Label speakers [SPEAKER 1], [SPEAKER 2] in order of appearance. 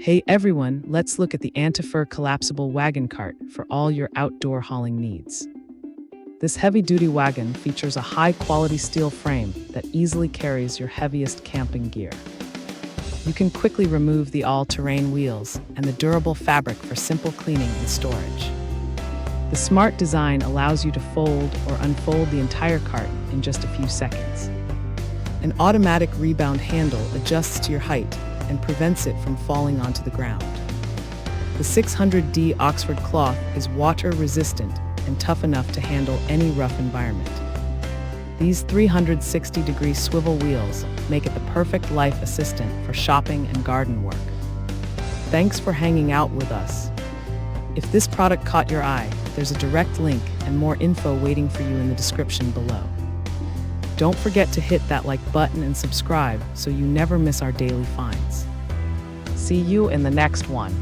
[SPEAKER 1] Hey everyone, let's look at the Antifir Collapsible Wagon cart for all your outdoor hauling needs. This heavy-duty wagon features a high-quality steel frame that easily carries your heaviest camping gear. You can quickly remove the all-terrain wheels and the durable fabric for simple cleaning and storage. The smart design allows you to fold or unfold the entire cart in just a few seconds. An automatic rebound handle adjusts to your height and prevents it from falling onto the ground. The 600D Oxford cloth is water-resistant and tough enough to handle any rough environment. These 360-degree swivel wheels make it the perfect life assistant for shopping and garden work. Thanks for hanging out with us. If this product caught your eye, there's a direct link and more info waiting for you in the description below. Don't forget to hit that like button and subscribe so you never miss our daily finds. See you in the next one.